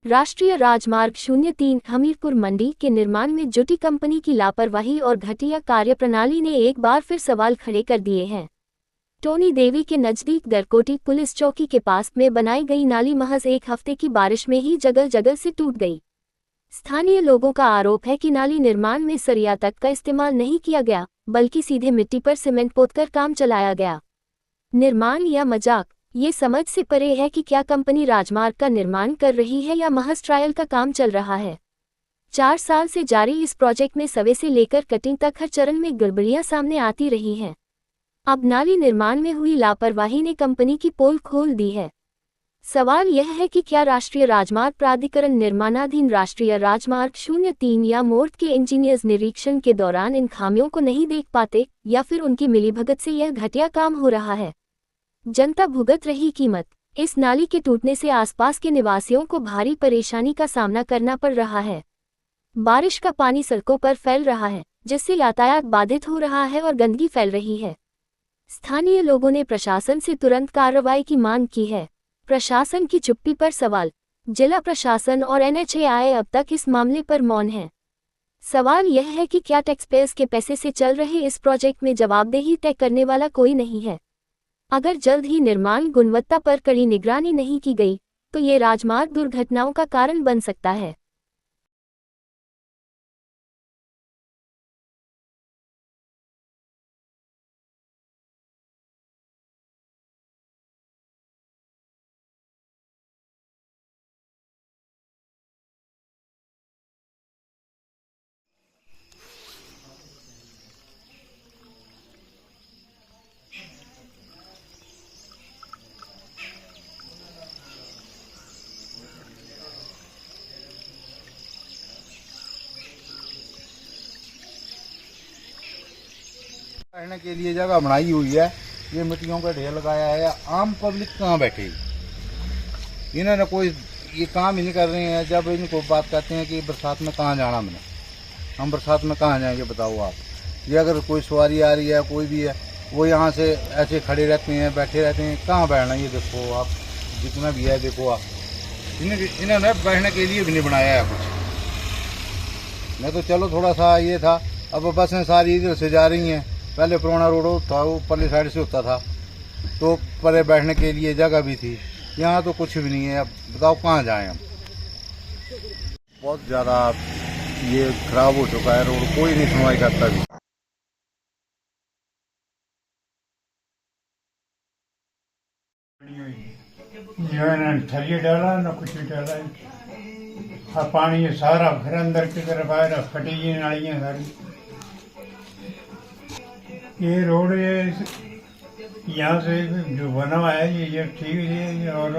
राष्ट्रीय राजमार्ग 03 हमीरपुर मंडी के निर्माण में जुटी कंपनी की लापरवाही और घटिया कार्यप्रणाली ने एक बार फिर सवाल खड़े कर दिए हैं। टोनी देवी के नजदीक दरकोटी पुलिस चौकी के पास में बनाई गई नाली महज एक हफ्ते की बारिश में ही जगह जगह से टूट गई। स्थानीय लोगों का आरोप है कि नाली निर्माण में सरिया तक का इस्तेमाल नहीं किया गया, बल्कि सीधे मिट्टी पर सीमेंट पोतकर काम चलाया गया। निर्माण या मजाक, ये समझ से परे है कि क्या कंपनी राजमार्ग का निर्माण कर रही है या महज ट्रायल का काम चल रहा है। 4 साल से जारी इस प्रोजेक्ट में सवे से लेकर कटिंग तक हर चरण में गड़बड़ियां सामने आती रही हैं। अब नाली निर्माण में हुई लापरवाही ने कंपनी की पोल खोल दी है। सवाल यह है कि क्या राष्ट्रीय राजमार्ग प्राधिकरण निर्माणाधीन राष्ट्रीय राजमार्ग 03 या मोर्ट के इंजीनियर्स निरीक्षण के दौरान इन खामियों को नहीं देख पाते, या फिर उनकी मिलीभगत से यह घटिया काम हो रहा है। जनता भुगत रही कीमत। इस नाली के टूटने से आसपास के निवासियों को भारी परेशानी का सामना करना पड़ रहा है। बारिश का पानी सड़कों पर फैल रहा है, जिससे यातायात बाधित हो रहा है और गंदगी फैल रही है। स्थानीय लोगों ने प्रशासन से तुरंत कार्रवाई की मांग की है। प्रशासन की चुप्पी पर सवाल। जिला प्रशासन और NHAI अब तक इस मामले पर मौन है। सवाल यह है कि क्या टैक्सपेयर्स के पैसे से चल रहे इस प्रोजेक्ट में जवाबदेही तय करने वाला कोई नहीं है। अगर जल्द ही निर्माण गुणवत्ता पर कड़ी निगरानी नहीं की गई, तो ये राजमार्ग दुर्घटनाओं का कारण बन सकता है। रहने के लिए जगह बनाई हुई है, ये मिट्टियों का ढेर लगाया है। आम पब्लिक कहाँ बैठेगी। इन्होंने कोई ये काम ही नहीं कर रहे हैं। जब इनको बात करते हैं कि बरसात में कहाँ जाना, मैंने हम बरसात में कहाँ जाएंगे बताओ आप। ये अगर कोई सवारी आ रही है, कोई भी है, वो यहाँ से ऐसे खड़े रहते हैं, बैठे रहते हैं। कहाँ बैठना, ये देखो आप, जितना भी है देखो आप। इन्होंने बैठने के लिए भी नहीं बनाया है कुछ। मैं तो चलो थोड़ा सा ये था, अब बसें सारी इधर से जा रही हैं। पहले पुराना रोड था, वो परली साइड से होता था, तो परे बैठने के लिए जगह भी थी। यहाँ तो कुछ भी नहीं है। अब बताओ कहाँ जाएं हम। बहुत ज़्यादा ये खराब हो चुका है रोड, कोई नहीं सुनवाई करता भी। थलिए डाला ना कुछ भी डाला, और पानी सारा घर अंदर की तरफ आया, फटी हुई नालियाँ सारी। ये रोड यहाँ से जो बना हुआ है ये ठीक है, और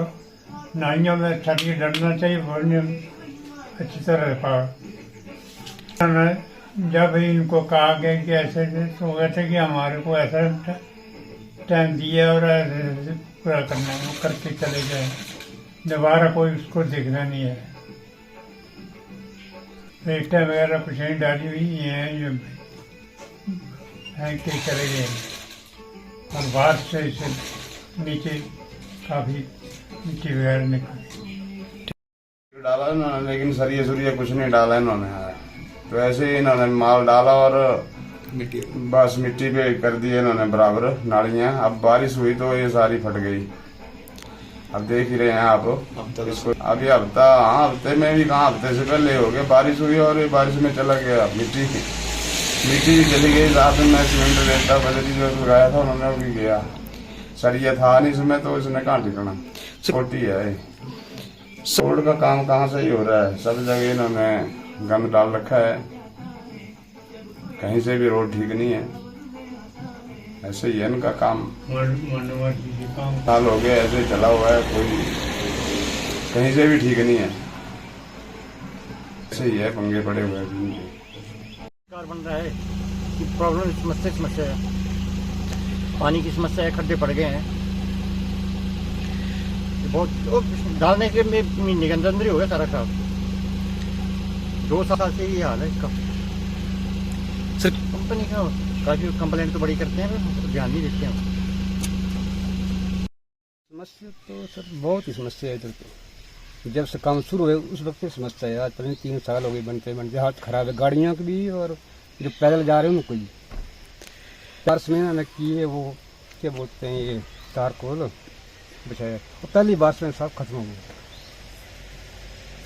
नालियों में थलिए डलना चाहिए बढ़ने अच्छी तरह पार। जब इनको कहा गया कि ऐसे, तो कहते कि हमारे को ऐसा टाइम दिया और ऐसे पूरा करना है, वो करके चले गए। दोबारा कोई उसको देखना नहीं है। रेटा वगैरह कुछ नहीं डाली हुई है, जो के चले गए। और बाहर से नीचे काफ़ी मिट्टी वगैरह निकली डाला इन्होंने, लेकिन सरिया सुरिया कुछ नहीं डाला इन्होंने। तो ऐसे ही इन्होंने माल डाला और बस मिट्टी पे कर दिए इन्होंने बराबर नालियाँ। अब बारिश हुई तो ये सारी फट गई। अब देख ही रहे हैं आप इसको। अभी हफ्ता, हाँ हफ्ते में भी कहाँ, हफ्ते से पहले हो गया बारिश हुई, और ये बारिश में चला गया मिट्टी भी चली गई। रात में मैं सीमेंट रेता बजरी जो लगाया था उन्होंने वो भी गया। सरिया था नहीं इसमें, तो इसने कहाँ टिकना। छोटी है रोड का काम, कहाँ से ही हो रहा है। सब जगह इन्होंने गंद डाल रखा है, कहीं से भी रोड ठीक नहीं है। ऐसे ही है इनका काम। साल हो गया ऐसे चला हुआ है, कोई कहीं से भी ठीक नहीं है। ऐसे ही है, पंगे पड़े हुए हैं। बन रहा है कि प्रॉब्लम समस्या है, पानी की समस्या है, खड्डे पड़ गए हैं बहुत। डालने के महीने के अंदर ही हो गया सारा खराब। 2 साल से ये हाल है इसका। सर कंपनी का काफी कंप्लेंट तो बड़ी करते हैं, ध्यान नहीं देते हैं। समस्या तो सर बहुत ही समस्या है इधर तो। जब से काम शुरू हुए उस वक्त से समझता है। आज पता नहीं 3 साल हो गए बनते बनते, हाथ खराब है गाड़ियों की भी और जो पैदल जा रहे हैं उनको भी। 4 महीना न किए वो क्या बोलते हैं ये तारकोल बिछाया, और पहली बार में सब खत्म हो गया,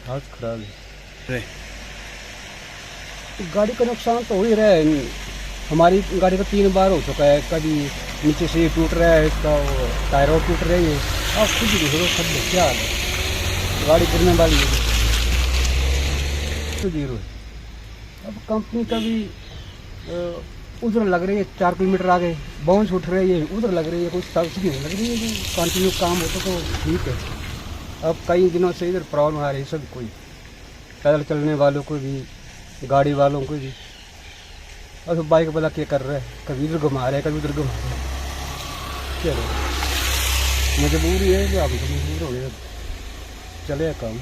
हाथ खराब है। गाड़ी का नुकसान तो हो ही रहा है, हमारी गाड़ी का 3 बार हो चुका है। कभी नीचे से टूट रहा है, इसका वो टायर और टूट रही है। अब खुद ही देखो सब क्या हाल है, गाड़ी गिरने वाली है तो 0 है। अब कंपनी का भी उधर लग रही है 4 किलोमीटर आगे बाउंस उठ रही है, उधर लग रही है, कुछ सब्सिडी नहीं लग रही है। कंटिन्यू काम होता तो ठीक है। अब कई दिनों से इधर प्रॉब्लम आ रही है सब कोई, पैदल चलने वालों को भी, गाड़ी वालों को भी। और बाइक वाला क्या कर रहा है, कभी इधर घुमा रहा है कभी उधर घुमा रहा है। चलो मजबूरी है कि आप मजबूर हो गए, चले काम।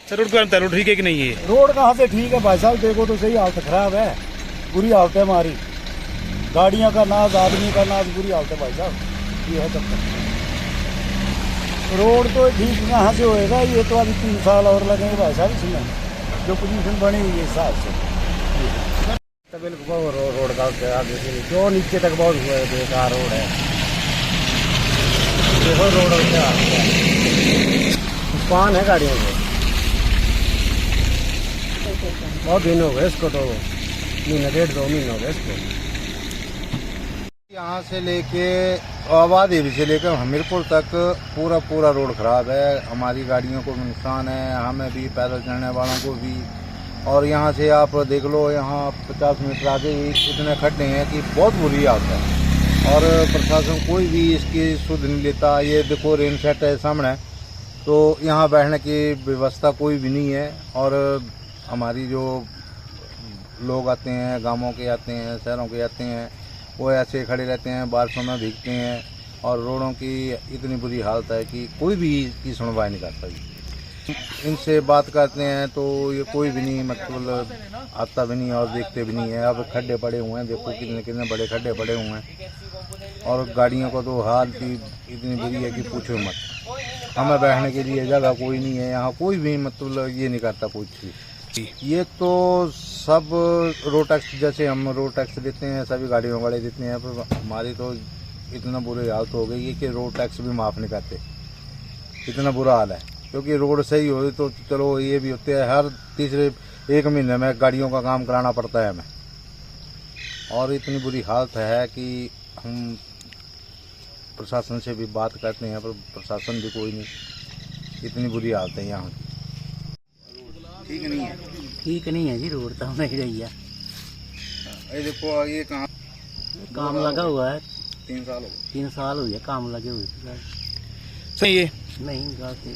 सर रोड का हालत ठीक है कि नहीं है? रोड कहाँ से ठीक है भाई साहब, देखो तो सही, हालत खराब है, बुरी हालत है हमारी। गाड़ियाँ का नाज, आदमी का नाज, बुरी हालत है भाई साहब। ये है तब तक रोड तो ठीक यहाँ से होएगा, ये तो अभी 3 साल और लगेंगे भाई साहब इसमें, जो पोजीशन बनी हुई है हिसाब से। बिल्कुल रोड का आगे से जो नीचे तक बहुत हुआ है, बेकार रोड है। देखो रोड क्या पान है गाड़ियों को, बहुत दिन हो गए इसको, तो महीना 1.5-2 महीने हो गए इसको। यहाँ से लेके आबाद एरिया से लेकर हमीरपुर तक पूरा रोड खराब है। हमारी गाड़ियों को भी नुकसान है, हमें भी, पैदल चलने वालों को भी। और यहाँ से आप देख लो, यहाँ 50 मीटर आगे ही इतने खड्डे हैं कि बहुत बुरी हालत है। और प्रशासन कोई भी इसकी सुध नहीं लेता। ये देखो रेन सेट है सामने, तो यहाँ बैठने की व्यवस्था कोई भी नहीं है। और हमारी जो लोग आते हैं, गांवों के आते हैं, शहरों के आते हैं, वो ऐसे खड़े रहते हैं, बारिशों में भीगते हैं। और रोडों की इतनी बुरी हालत है कि कोई भी इसकी सुनवाई नहीं करता। इनसे बात करते हैं तो ये कोई भी नहीं, मतलब आता भी नहीं और देखते भी नहीं है। अब खड्डे पड़े हुए हैं, देखो कितने कितने बड़े खड्डे पड़े हुए हैं। और गाड़ियों को तो हाल भी इतनी बुरी है कि पूछो मत। हमें बैठने के लिए जगह कोई नहीं है यहाँ, कोई भी मतलब ये नहीं करता कुछ भी। ये तो सब रोड टैक्स, जैसे हम रोड टैक्स देते हैं, सभी गाड़ियों वाले देते हैं, पर हमारी तो इतना बुरी हालत हो गई है कि रोड टैक्स भी माफ़ नहीं करते। इतना बुरा हाल है, क्योंकि रोड सही हो तो चलो ये भी होते हैं, हर तीसरे 1 महीने में गाड़ियों का काम कराना पड़ता है हमें। और इतनी बुरी हालत है कि हम प्रशासन से भी बात करते हैं, पर प्रशासन भी कोई नहीं। इतनी बुरी हालत है यहाँ की, ठीक नहीं है। ठीक नहीं है जी, रोड तो नहीं रही है। ये देखो ये कहाँ काम लगा हुआ है, 3 साल हो गए। 3 साल हो गया काम लगे हुए। सही है। नहीं गलती